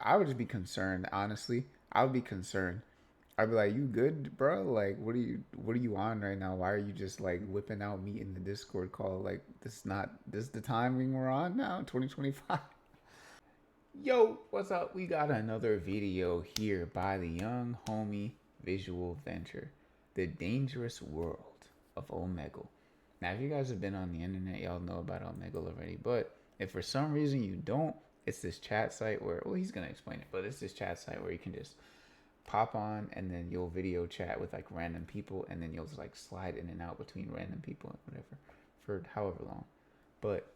I would just be concerned, honestly. I would be concerned. I'd be like, "You good, bro? Like, what are you on right now? Why are you just like whipping out me in the Discord call? Like, this the timing we're on now, 2025." Yo, what's up? We got another video here by the young homie Visual Venture, the Dangerous World of Omegle. Now, if you guys have been on the internet, y'all know about Omegle already. But if for some reason you don't, it's this chat site where, well, he's gonna explain it, but it's this chat site where you can just pop on and then you'll video chat with like random people, and then you'll just like slide in and out between random people and whatever for however long. But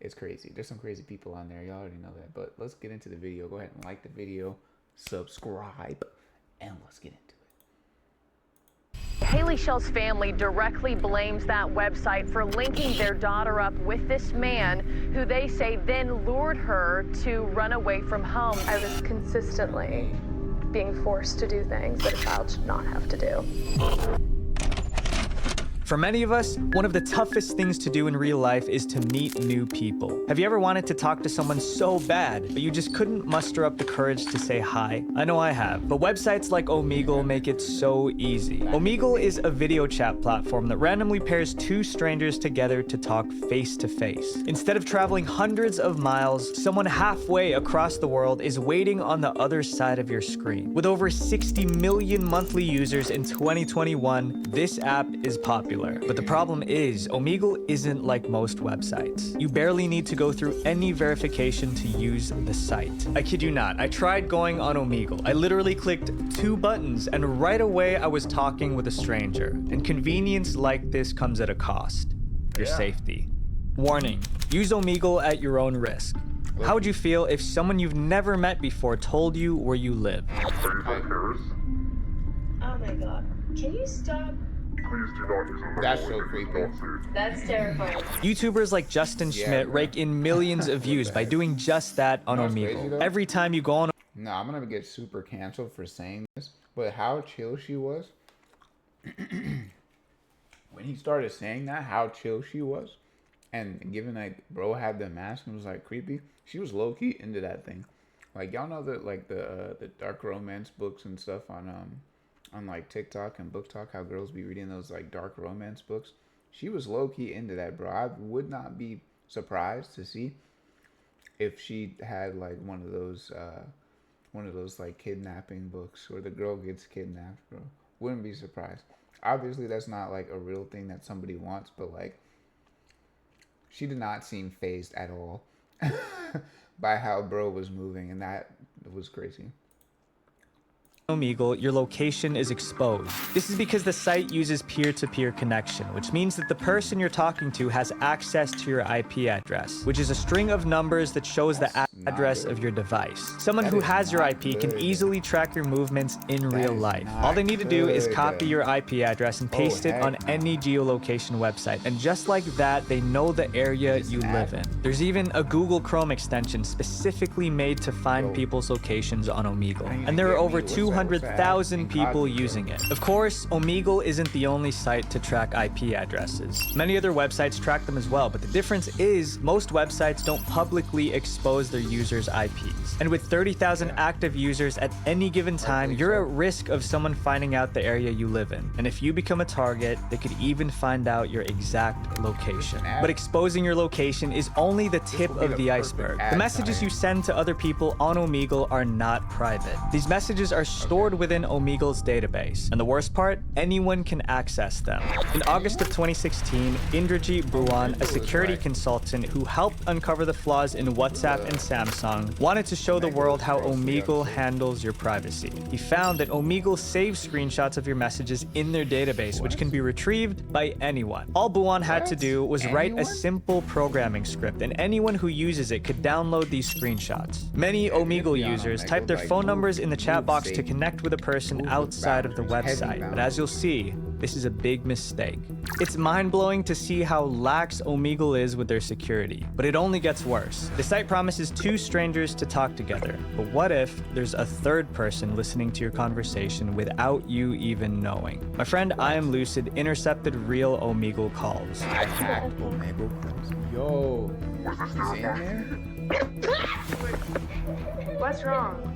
it's crazy. There's some crazy people on there. Y'all already know that. But let's get into the video. Go ahead and like the video, subscribe, and let's get into it. Haley Shell's family directly blames that website for linking their daughter up with this man who they say then lured her to run away from home. I was consistently being forced to do things that a child should not have to do. For many of us, one of the toughest things to do in real life is to meet new people. Have you ever wanted to talk to someone so bad, but you just couldn't muster up the courage to say hi? I know I have, but websites like Omegle make it so easy. Omegle is a video chat platform that randomly pairs two strangers together to talk face to face. Instead of traveling hundreds of miles, someone halfway across the world is waiting on the other side of your screen. With over 60 million monthly users in 2021, this app is popular. But the problem is, Omegle isn't like most websites. You barely need to go through any verification to use the site. I kid you not, I tried going on Omegle. I literally clicked 2 buttons and right away I was talking with a stranger. And convenience like this comes at a cost. Your safety. Warning, use Omegle at your own risk. How would you feel if someone you've never met before told you where you live? Oh my god. Can you stop? That's so creepy. That's terrifying. YouTubers like Justin Schmidt rake in millions of views by doing just that on Omegle. Every time you go on... No, I'm gonna get super canceled for saying this, but how chill she was. When he started saying that, how chill she was, and given like bro had the mask and was like creepy, she was low-key into that thing. Like, y'all know that like the dark romance books and stuff on like TikTok and Book Talk, how girls be reading those like dark romance books. She was low-key into that, bro. I would not be surprised to see if she had like one of those like kidnapping books where the girl gets kidnapped, bro. Wouldn't be surprised. Obviously that's not like a real thing that somebody wants, but like she did not seem fazed at all by how bro was moving, and that was crazy. Omegle, your location is exposed. This is because the site uses peer-to-peer connection, which means that the person you're talking to has access to your IP address, which is a string of numbers that shows the address of your device. Someone who has your IP can easily track your movements in real life. All they need to do is copy your IP address and paste it on any geolocation website, and just like that, they know the area you live in. There's even a Google Chrome extension specifically made to find people's locations on Omegle, and there are over 200,000 people using it. Of course, Omegle isn't the only site to track IP addresses. Many other websites track them as well, but the difference is most websites don't publicly expose their users' IPs. And with 30,000 active users at any given time, you're at risk of someone finding out the area you live in. And if you become a target, they could even find out your exact location. But exposing your location is only the tip of the iceberg. The messages you send to other people on Omegle are not private. These messages are stored within Omegle's database. And the worst part, anyone can access them. In August of 2016, Indrajit Bhuwan, a security consultant who helped uncover the flaws in WhatsApp and Samsung, wanted to show the world how Omegle handles your privacy. He found that Omegle saves screenshots of your messages in their database, which can be retrieved by anyone. All Bhuwan had to do was write a simple programming script, and anyone who uses it could download these screenshots. Many Omegle users type their phone numbers in the chat box to connect with a person outside of the website, but as you'll see, this is a big mistake. It's mind-blowing to see how lax Omegle is with their security, but it only gets worse. The site promises two strangers to talk together, but what if there's a third person listening to your conversation without you even knowing? My friend I Am Lucid intercepted real Omegle calls. I hacked Omegle calls. Yo, is he in there? What's wrong?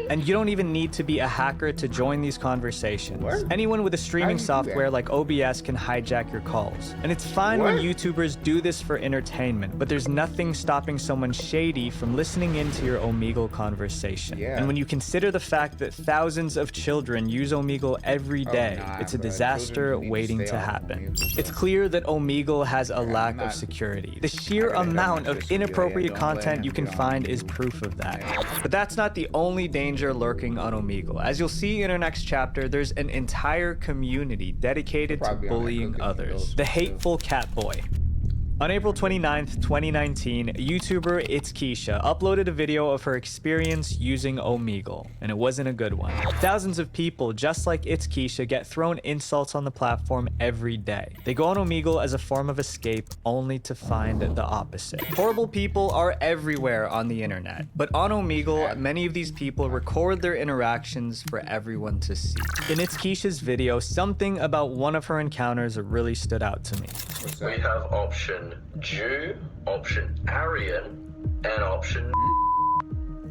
And you don't even need to be a hacker to join these conversations. What? Anyone with a How streaming do you do software that? like OBS can hijack your calls. And it's fine when What? YouTubers do this for entertainment, but there's nothing stopping someone shady from listening into your Omegle conversation. Yeah. And when you consider the fact that thousands of children use Omegle every day, nah, it's a bro. disaster Children need to waiting stay to off happen. Omegle, bro. It's clear that Omegle has a lack not- of security. The sheer I gotta amount go of just to be like, inappropriate yeah, don't let content him you can get on find is Omegle. proof of that. Yeah. But that's not the only danger lurking on Omegle. As you'll see in our next chapter, there's an entire community dedicated to Probably on there bullying cooking others. noodles, The too. hateful cat boy. On April 29th, 2019, YouTuber It's Keisha uploaded a video of her experience using Omegle, and it wasn't a good one. Thousands of people, just like It's Keisha, get thrown insults on the platform every day. They go on Omegle as a form of escape, only to find the opposite. Horrible people are everywhere on the internet, but on Omegle, many of these people record their interactions for everyone to see. In It's Keisha's video, something about one of her encounters really stood out to me. What's We that? have option Jew, option Aryan, and option.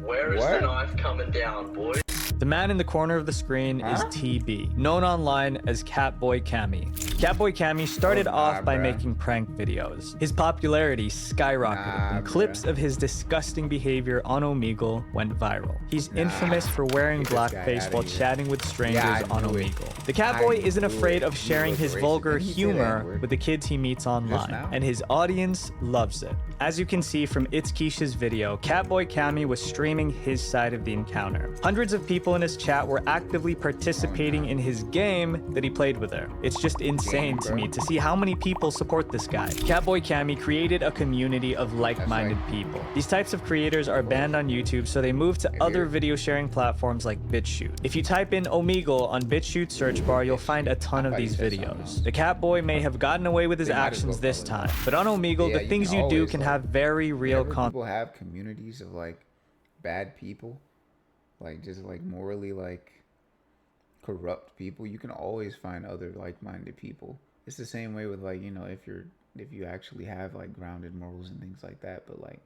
Where is What? the knife coming down, boys? The man in the corner of the screen is Huh? TB, known online as Catboy Cammy. Catboy Cammy started Oh, nah, off by bruh. making prank videos. His popularity skyrocketed, Nah, and clips bruh. of his disgusting behavior on Omegle went viral. He's infamous for wearing Get this guy blackface outta while here. chatting with strangers Yeah, I on knew it. Omegle. The Catboy I isn't knew afraid it. of He sharing was his racist. vulgar Didn't he say that humor word? with the kids he meets online, now? and his audience loves it. As you can see from It's Keisha's video, Catboy Cammy was streaming his side of the encounter. Hundreds of people in his chat were actively participating in his game that he played with her. It's just insane to bro. me to see how many people support this guy. Catboy Cammy created a community of like-minded people. These types of creators are banned on YouTube, so they move to other video sharing platforms like BitChute. If you type in Omegle on BitChute search bar, you'll find a ton of thought you these said something videos. else. The Catboy may have gotten away with his They might as actions well this call it time, but on Omegle, Yeah, the you things can you do always, can like, have very real Whenever consequences. people have communities of like bad people, like just like morally like corrupt people, you can always find other like-minded people. It's the same way with like, you know, if you actually have like grounded morals and things like that. But like,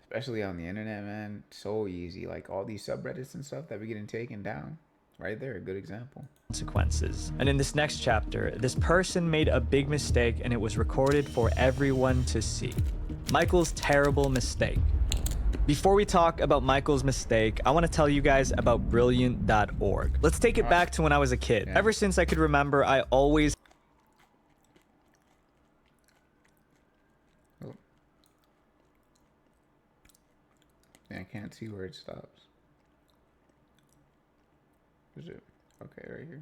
especially on the internet, man, so easy. Like all these subreddits and stuff that be getting taken down, right there, a good example. And in this next chapter, this person made a big mistake and it was recorded for everyone to see. Michael's terrible mistake. Before we talk about Michael's mistake, I want to tell you guys about brilliant.org. Let's take it back to when I was a kid. Yeah. Ever since I could remember, I always Oh. Yeah, I can't see where it stops. Is it? Okay, right here.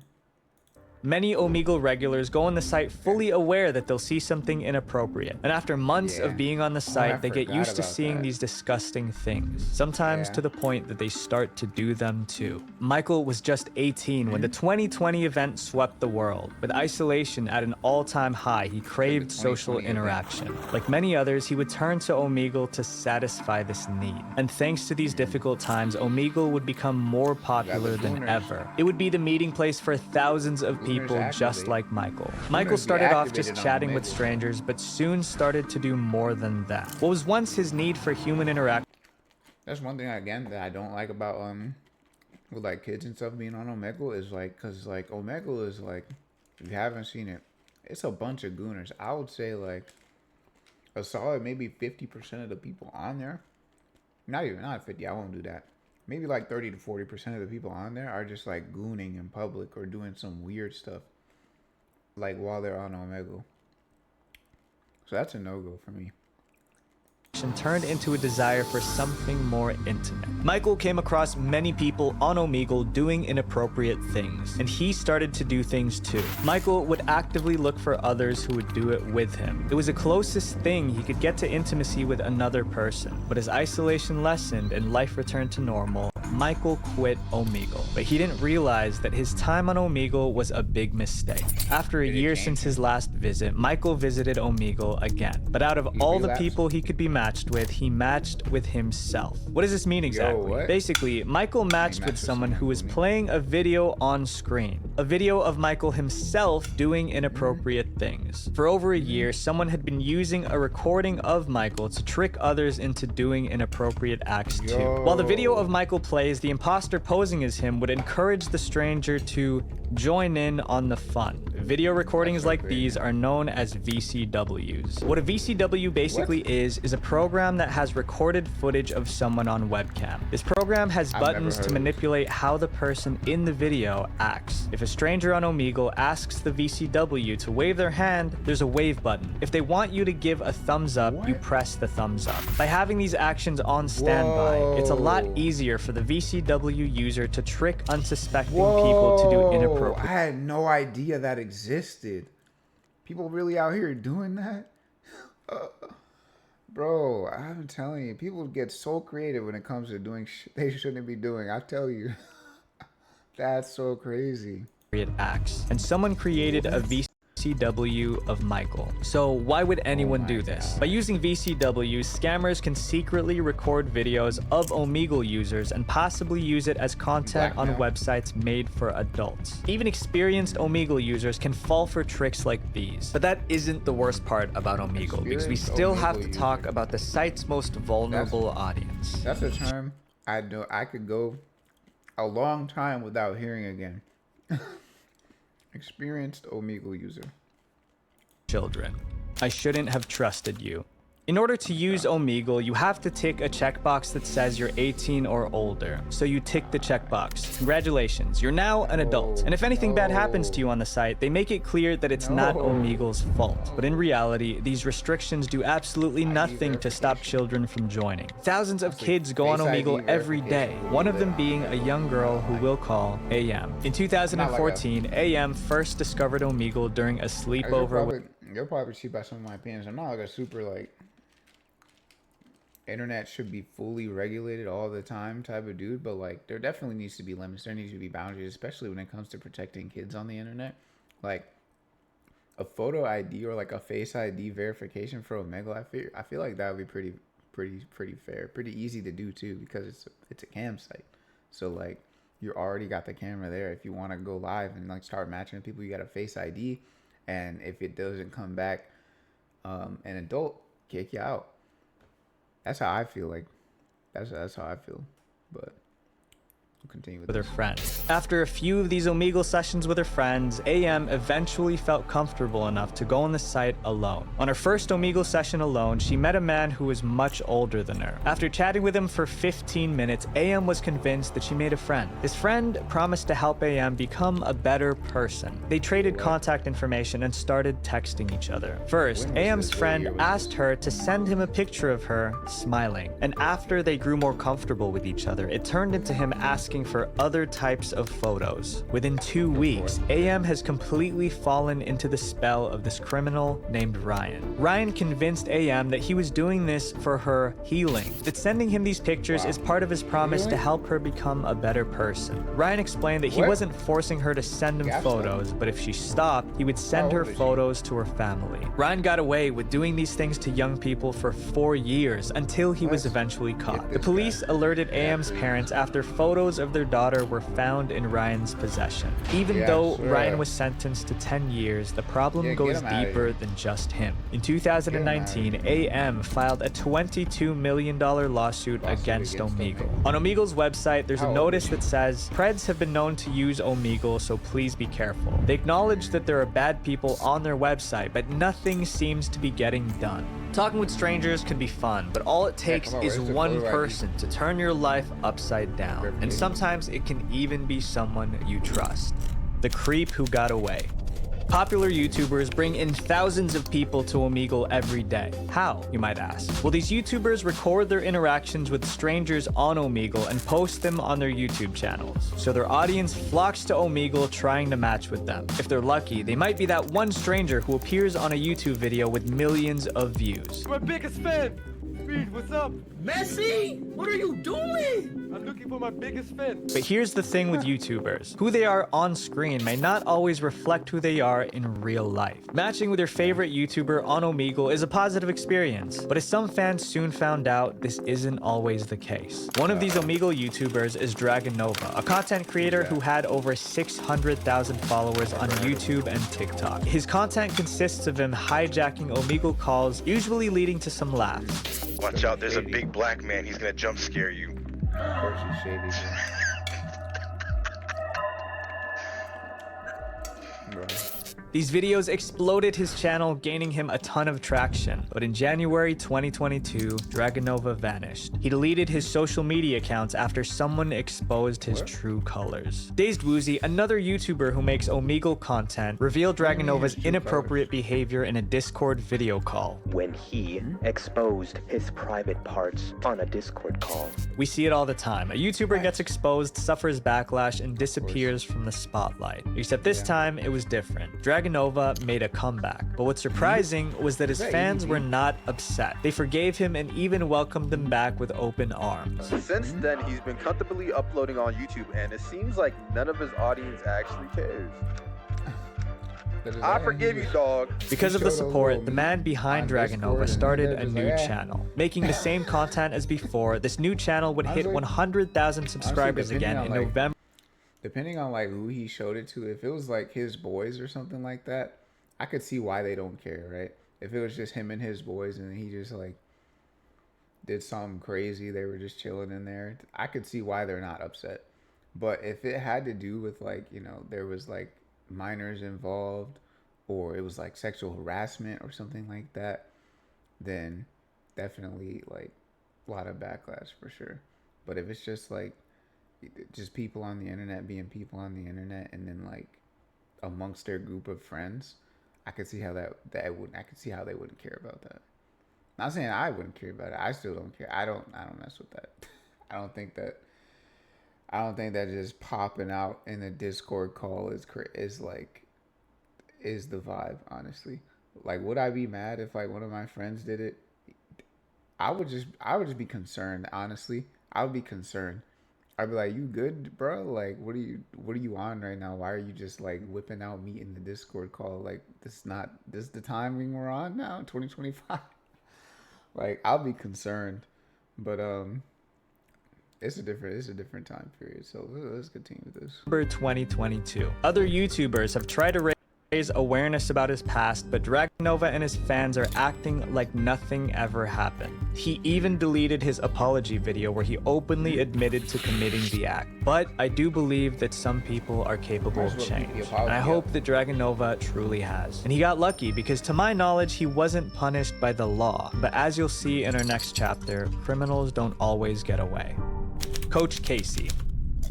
Many Omegle regulars go on the site fully aware that they'll see something inappropriate. And after months Yeah. of being on the site, they get forgot used to about seeing that. these disgusting things, sometimes Yeah. to the point that they start to do them too. Michael was just 18 when the 2020 event swept the world. With isolation at an all-time high, he craved social 2020 event. interaction. Like many others, he would turn to Omegle to satisfy this need. And thanks to these difficult times, Omegle would become more popular the than Lunars. ever. It would be the meeting place for thousands of Lunars people just activate. like Michael. Lunars Michael be started off just activated on chatting with Omegle. strangers, but soon started to do more than that. What was once his need for human interaction That's one thing again that I don't like about with like kids and stuff being on Omegle is like, cause like Omegle is like, if you haven't seen it, it's a bunch of gooners. I would say like a solid maybe 50% of the people on there, not 50, I won't do that. Maybe like 30 to 40% of the people on there are just like gooning in public or doing some weird stuff like while they're on Omegle. So that's a no-go for me. turned into a desire for something more intimate. Michael came across many people on Omegle doing inappropriate things, and he started to do things too. Michael would actively look for others who would do it with him. It was the closest thing he could get to intimacy with another person. But as isolation lessened and life returned to normal, Michael quit Omegle. But he didn't realize that his time on Omegle was a big mistake. After a Did it year change since him? his last visit, Michael visited Omegle again. But out of all the relapsed? people he could be matched with, he matched with himself. What does this mean exactly? what? Basically, Michael matched with matched with someone someone who was who knew. playing a video on screen. a video of Michael himself doing inappropriate things. For over a year, someone had been using a recording of Michael to trick others into doing inappropriate acts too. While the video of Michael plays, the imposter posing as him would encourage the stranger to join in on the fun. Video recordings like these are known as VCWs. What a VCW basically is a program that has recorded footage of someone on webcam. This program has buttons to manipulate how the person in the video acts. If a stranger on Omegle asks the VCW to wave their hand, there's a wave button. If they want you to give a thumbs up, you press the thumbs up. By having these actions on standby, it's a lot easier for the VCW user to trick unsuspecting people to do inappropriate. I had no idea that existed. People really out here doing that? Bro, I'm telling you, people get so creative when it comes to doing shit they shouldn't be doing. I tell you. That's so crazy. Acts. And someone created a VCW of Michael. So why would anyone do this? By using VCWs, scammers can secretly record videos of Omegle users and possibly use it as content on websites made for adults. Even experienced Omegle users can fall for tricks like these. But that isn't the worst part about Omegle, because we still have to talk about the site's most vulnerable audience. That's a term I know I could go a long time without hearing again. Experienced Omegle user. Children. I shouldn't have trusted you. In order to use Omegle, you have to tick a checkbox that says you're 18 or older. So you tick the checkbox. Congratulations, you're now an adult. And if anything bad happens to you on the site, they make it clear that it's not Omegle's fault. But in reality, these restrictions do absolutely nothing to stop children from joining. Thousands of kids go on Omegle every day, one of them being a young girl who we'll call AM. In 2014, AM first discovered Omegle during a sleepover with... You'll probably see by some of my opinions. I'm not like a super like internet should be fully regulated all the time type of dude, but like there definitely needs to be limits. There needs to be boundaries, especially when it comes to protecting kids on the internet. Like a photo ID or like a face ID verification for Omegle, I feel like that would be pretty fair, pretty easy to do too, because it's a cam site. So like you already got the camera there. If you want to go live and like start matching with people, you got a face ID, and if it doesn't come back an adult, kick you out. That's how I feel. Like that's how I feel. But we'll continue with her friends. After a few of these Omegle sessions with her friends, AM eventually felt comfortable enough to go on the site alone. On her first Omegle session alone, she met a man who was much older than her. After chatting with him for 15 minutes, AM was convinced that she made a friend. This friend promised to help AM become a better person. They traded contact information and started texting each other. First, AM's friend asked her to send him a picture of her smiling. And after they grew more comfortable with each other, it turned into him asking for other types of photos. Within 2 weeks, AM has completely fallen into the spell of this criminal named Ryan. Ryan convinced AM that he was doing this for her healing, that sending him these pictures is part of his promise to help her become a better person. Ryan explained that he wasn't forcing her to send him photos, but if she stopped, he would send her photos to her family. Ryan got away with doing these things to young people for 4 years until he was eventually caught. The police alerted AM's parents after photos of their daughter were found in Ryan's possession. Even though Ryan was sentenced to 10 years, the problem goes deeper than just him. In 2019, AM filed a $22 million lawsuit against Omegle. On Omegle's website, there's a notice that says, "Preds have been known to use Omegle, so please be careful." They acknowledge that there are bad people on their website, but nothing seems to be getting done. Talking with strangers can be fun, but all it takes is one person to turn your life upside down. And sometimes it can even be someone you trust. The creep who got away. Popular YouTubers bring in thousands of people to Omegle every day. How, you might ask? Well, these YouTubers record their interactions with strangers on Omegle and post them on their YouTube channels. So their audience flocks to Omegle trying to match with them. If they're lucky, they might be that one stranger who appears on a YouTube video with millions of views. My biggest fan! Reed, what's up? Messi! What are you doing? I'm looking for my biggest fan. But here's the thing with YouTubers. Who they are on screen may not always reflect who they are in real life. Matching with your favorite YouTuber on Omegle is a positive experience, but as some fans soon found out, this isn't always the case. One of these Omegle YouTubers is Dragon Nova, a content creator who had over 600,000 followers on YouTube and TikTok. His content consists of him hijacking Omegle calls, usually leading to some laughs. Watch out, there's a big black man. He's gonna jump scare you. Of course he's shady. Bro. These videos exploded his channel, gaining him a ton of traction. But in January 2022, Dragonova vanished. He deleted his social media accounts after someone exposed his true colors. Dazed Woozy, another YouTuber who makes Omegle content, revealed Dragonova's inappropriate behavior in a Discord video call. When he exposed his private parts on a Discord call. We see it all the time. A YouTuber gets exposed, suffers backlash, and disappears from the spotlight. Except this time, it was different. Dragonova made a comeback, but what's surprising was that his fans were not upset. They forgave him and even welcomed him back with open arms. Since then, he's been comfortably uploading on YouTube, and it seems like none of his audience actually cares. I forgive you, dog. Because of the support, the man behind Dragonova started a new channel. Making the same content as before, this new channel would hit 100,000 subscribers again in November. Depending on like who he showed it to, if it was like his boys or something like that, I could see why they don't care, right? If it was just him and his boys and he just like did something crazy, they were just chilling in there, I could see why they're not upset. But if it had to do with like, you know, there was like minors involved or it was like sexual harassment or something like that, then definitely like a lot of backlash for sure. But if it's just like just people on the internet being people on the internet and then like amongst their group of friends, I could see how I could see how they wouldn't care about that. Not saying I wouldn't care about it. I still don't care. I don't mess with that. I don't think that just popping out in a Discord call is the vibe, honestly. Like, would I be mad if like one of my friends did it? I would just be concerned, honestly. I would be concerned. I'd be like, you good, bro? Like, what are you on right now? Why are you just like whipping out meat in the Discord call? Like, this is the timing we're on now, 2025. Like, I'll be concerned. But it's a different time period. So let's continue with this. 2022. Other YouTubers have tried to raise awareness about his past, but Dragonova and his fans are acting like nothing ever happened. He even deleted his apology video where he openly admitted to committing the act. But I do believe that some people are capable of change, and I hope that Dragonova truly has. And he got lucky because to my knowledge, he wasn't punished by the law. But as you'll see in our next chapter, criminals don't always get away. Coach Casey.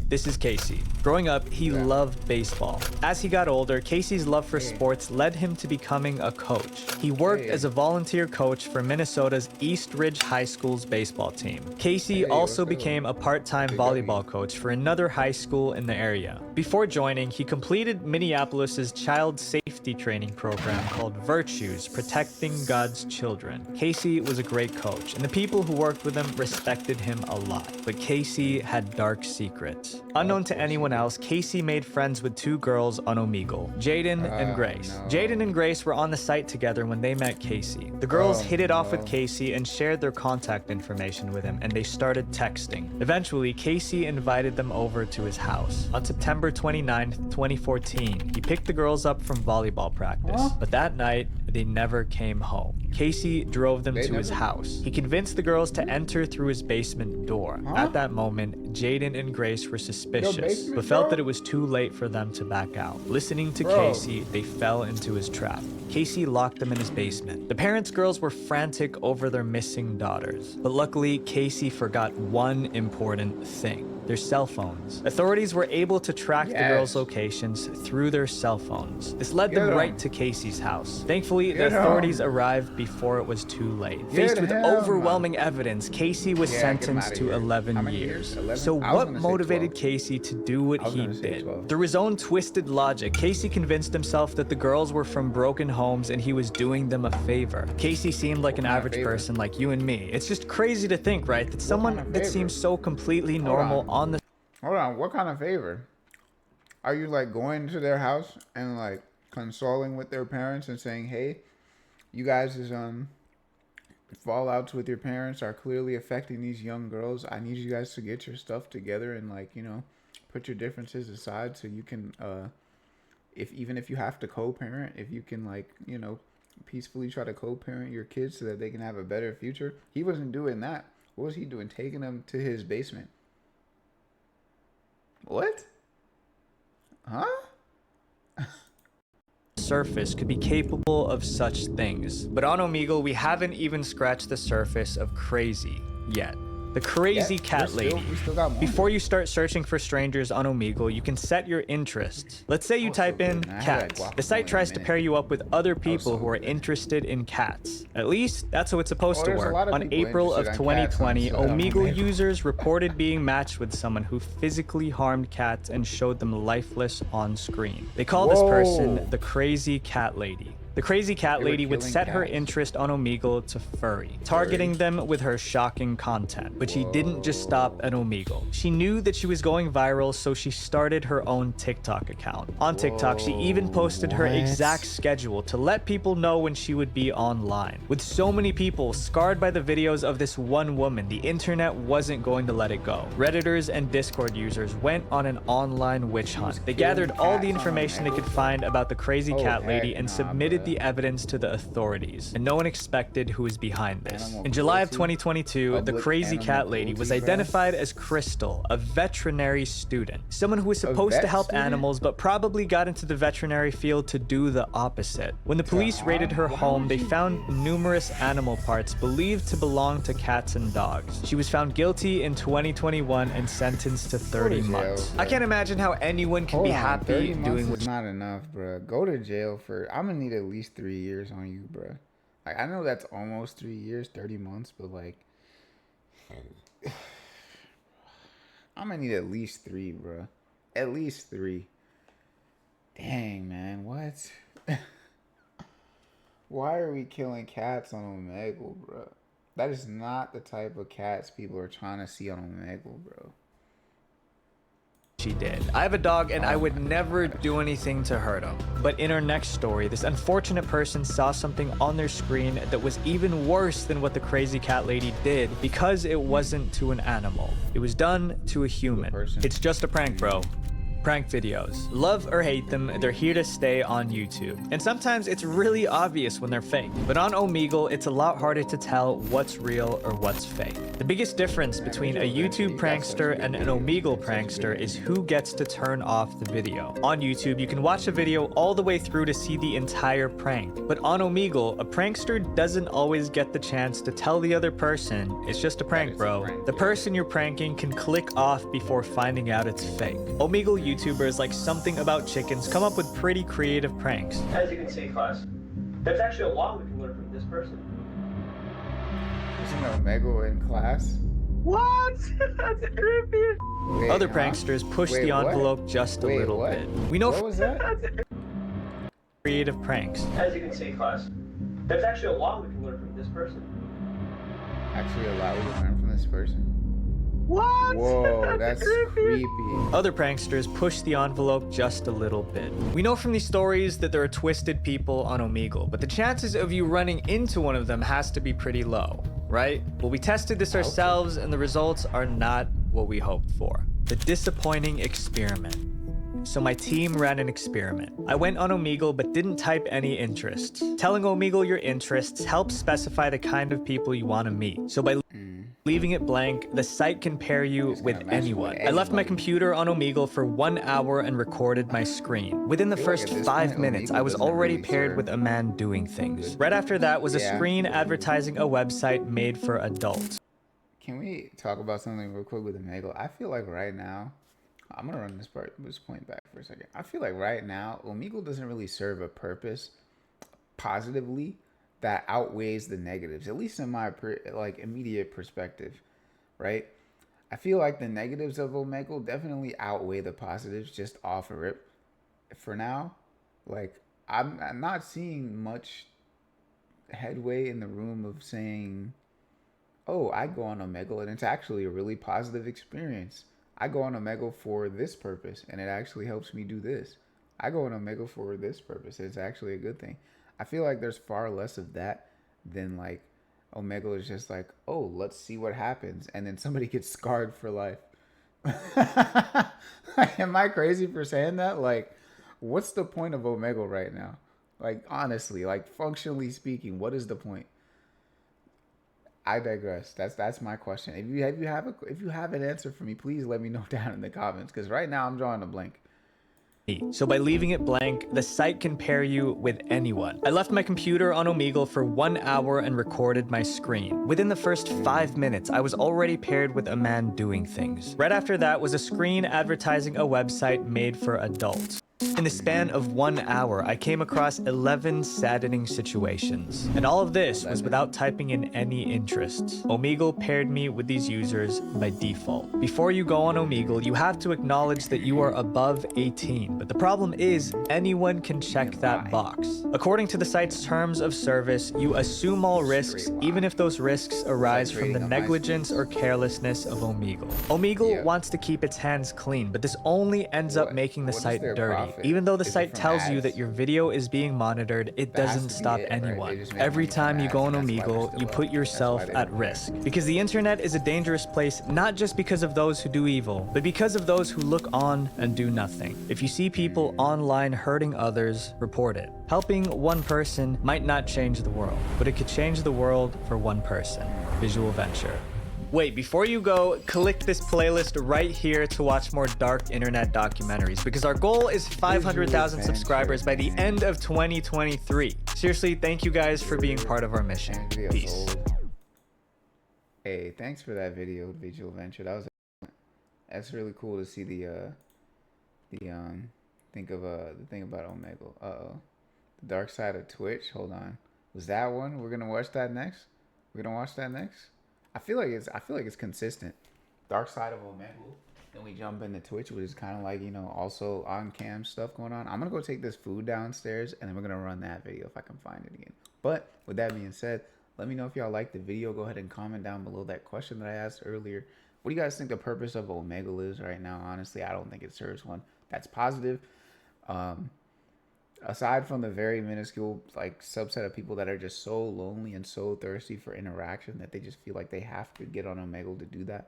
This is Casey. Growing up, he loved baseball. As he got older, Casey's love for sports led him to becoming a coach. He worked as a volunteer coach for Minnesota's East Ridge High School's baseball team. Casey also became a part-time volleyball coach for another high school in the area. Before joining, he completed Minneapolis's child safety training program called Virtues, Protecting God's Children. Casey was a great coach, and the people who worked with him respected him a lot. But Casey had dark secrets. Unknown to anyone else, Casey made friends with two girls on Omegle, Jaden and Grace. Jaden and Grace were on the site together when they met Casey. The girls hit it off with Casey and shared their contact information with him, and they started texting. Eventually, Casey invited them over to his house. On September 29th, 2014, he picked the girls up from volleyball practice, but that night, they never came home. Casey drove them to his house. He convinced the girls to enter through his basement door. At that moment, Jaden and Grace were suspicious, but felt that it was too late for them to back out. Listening to Casey, they fell into his trap. Casey locked them in his basement. The parents' girls were frantic over their missing daughters, but luckily, Casey forgot one important thing. their cell phones. Authorities were able to track the girls' Yes. locations through their cell phones. This led them Get 'em. right to Casey's house. Thankfully, the Get 'em. authorities arrived before it was too late. Get Faced with him. overwhelming evidence, Casey was Yeah, get him sentenced outta to here. 11 How many years. years? 11? So I was what gonna say motivated 12. Casey to do what I was he gonna say did? 12. Through his own twisted logic, Casey convinced himself that the girls were from broken homes and he was doing them a favor. Casey seemed like an kind of average favor? person like you and me. It's just crazy to think, right, that someone kind of that favor? seems so completely normal on the Hold on, what kind of favor? Are you like going to their house and like consoling with their parents and saying, "Hey, you guys is fallouts with your parents are clearly affecting these young girls. I need you guys to get your stuff together and like, you know, put your differences aside so you can even if you have to co-parent, if you can like, you know, peacefully try to co-parent your kids so that they can have a better future." He wasn't doing that. What was he doing? Taking them to his basement. What? Huh? surface could be capable of such things. But on Omegle, we haven't even scratched the surface of crazy yet. The crazy cat lady. We still got more. Before you start searching for strangers on Omegle, you can set your interests. Let's say you type in good, man. I had, like, cats. guacamole The site in a tries to minute. pair you up with other people so who are good. interested in cats. At least that's how it's supposed to there's a work. lot of On people April of interested in cats on 2020, Omegle. Omegle users reported being matched with someone who physically harmed cats and showed them lifeless on screen. They call this person Whoa. the crazy cat lady. The crazy cat They were lady would killing set her cats. interest on Omegle to furry, targeting them with her shocking content. But she didn't just stop at Omegle. She knew that she was going viral, so she started her own TikTok account. On TikTok, she even posted her exact schedule to let people know when she would be online. With so many people scarred by the videos of this one woman, the internet wasn't going to let it go. Redditors and Discord users went on an online witch hunt. They gathered all the information they could find about the crazy cat lady and submitted the evidence to the authorities, and no one expected who was behind this. Animal In July of cruelty? 2022, the Public crazy animal cat lady was cruelty, bro? identified as Crystal, a veterinary student, someone who was supposed to vet help student? animals but probably got into the veterinary field to do the opposite. When the police raided her home, they found numerous animal parts believed to belong to cats and dogs. She was found guilty in 2021 and sentenced to 30 jail, months. bro. I can't imagine how anyone can be Hold on, 30 happy months doing what is not enough, bro. Go to jail for. I'm gonna need at least 3 years on you, bro. Like I know that's almost 3 years, 30 months, but like, I'm gonna need at least 3, bro. At least 3. Dang, man, what? Why are we killing cats on Omegle, bro? That is not the type of cats people are trying to see on Omegle, bro. she did. I have a dog and I would never do anything to hurt him. But in our next story, this unfortunate person saw something on their screen that was even worse than what the crazy cat lady did because it wasn't to an animal. It was done to a human. person. It's just a prank, bro. Prank videos. Love or hate them, they're here to stay on YouTube. And sometimes it's really obvious when they're fake. But on Omegle, it's a lot harder to tell what's real or what's fake. The biggest difference between a YouTube prankster and an Omegle prankster is who gets to turn off the video. On YouTube, you can watch a video all the way through to see the entire prank. But on Omegle, a prankster doesn't always get the chance to tell the other person, it's just a prank, bro. The person you're pranking can click off before finding out it's fake. Omegle YouTubers like Something About Chickens come up with pretty creative pranks. As you can see, class, there's actually a lot we can learn from this person. Isn't Omegle in class? What? That's creepy. Wait, Other huh? pranksters push Wait, the what? envelope just a Wait, little what? bit. We know What was that? creative pranks. As you can see, class, there's actually a lot we can learn from this person. Actually, a lot we can learn from this person. What? Whoa, that's creepy. Other pranksters push the envelope just a little bit. We know from these stories that there are twisted people on Omegle, but the chances of you running into one of them has to be pretty low, right? Well, we tested this ourselves and the results are not what we hoped for. The disappointing experiment. So my team ran an experiment. I went on Omegle but didn't type any interests. Telling Omegle your interests helps specify the kind of people you want to meet. So by leaving it blank, the site can pair you with match you anyone. with I left my anybody. computer on Omegle for 1 hour and recorded my screen. Within the feel like first at this 5 point, minutes, Omegle I was doesn't already really paired serve with a man doing things. Right after that was a Yeah. screen advertising a website made for adults. Can we talk about something real quick with Omegle? I feel like right now, I'm gonna run this point back for a second. I feel like right now, Omegle doesn't really serve a purpose positively that outweighs the negatives, at least in my like immediate perspective, right? I feel like the negatives of Omegle definitely outweigh the positives just off of rip. For now, like I'm not seeing much headway in the room of saying, oh, I go on Omegle and it's actually a really positive experience. I go on Omegle for this purpose and it actually helps me do this. I go on Omegle for this purpose. It's actually a good thing. I feel like there's far less of that than like Omegle is just like, oh, let's see what happens. And then somebody gets scarred for life. Am I crazy for saying that? Like, what's the point of Omegle right now? Like, honestly, like functionally speaking, what is the point? I digress. That's my question. If you have an answer for me, please let me know down in the comments. Because right now I'm drawing a blank. So by leaving it blank, the site can pair you with anyone. I left my computer on Omegle for 1 hour and recorded my screen. Within the first 5 minutes, I was already paired with a man doing things. Right after that was a screen advertising a website made for adults. In the span of 1 hour, I came across 11 saddening situations. And all of this was without typing in any interests. Omegle paired me with these users by default. Before you go on Omegle, you have to acknowledge that you are above 18. But the problem is, anyone can check that box. According to the site's terms of service, you assume all risks, even if those risks arise from the negligence or carelessness of Omegle. Omegle wants to keep its hands clean, but this only ends up making the site dirty. Even though the site tells you that your video is being monitored, it doesn't stop anyone. Every time you go on Omegle, you put yourself at risk. Because the internet is a dangerous place, not just because of those who do evil, but because of those who look on and do nothing. If you see people online hurting others, report it. Helping one person might not change the world, but it could change the world for one person. Visual Venture. Wait, before you go, click this playlist right here to watch more dark internet documentaries, because our goal is 500,000 subscribers by the end of 2023. Seriously, thank you guys for being part of our mission. Peace. Hey, thanks for that video, Visual Venture. That was that's really cool to see the think of the thing about Omegle. The dark side of Twitch. Hold on, was that one? We're gonna watch that next. We're gonna watch that next. I feel like it's consistent. Dark side of Omegle. Then we jump into Twitch, which is kind of like, you know, also on cam stuff going on. I'm gonna go take this food downstairs and then we're gonna run that video if I can find it again. But with that being said, let me know if y'all like the video. Go ahead and comment down below that question that I asked earlier. What do you guys think the purpose of Omegle is right now? Honestly, I don't think it serves one that's positive. Aside from the very minuscule like subset of people that are just so lonely and so thirsty for interaction that they just feel like they have to get on Omegle to do that.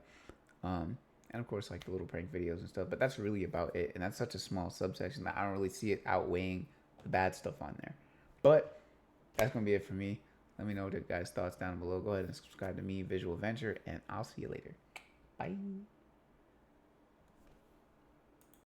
And of course, like the little prank videos and stuff, but that's really about it. And that's such a small subsection that I don't really see it outweighing the bad stuff on there. But that's gonna be it for me. Let me know what you guys' thoughts down below. Go ahead and subscribe to me, Visual Venture, and I'll see you later. Bye.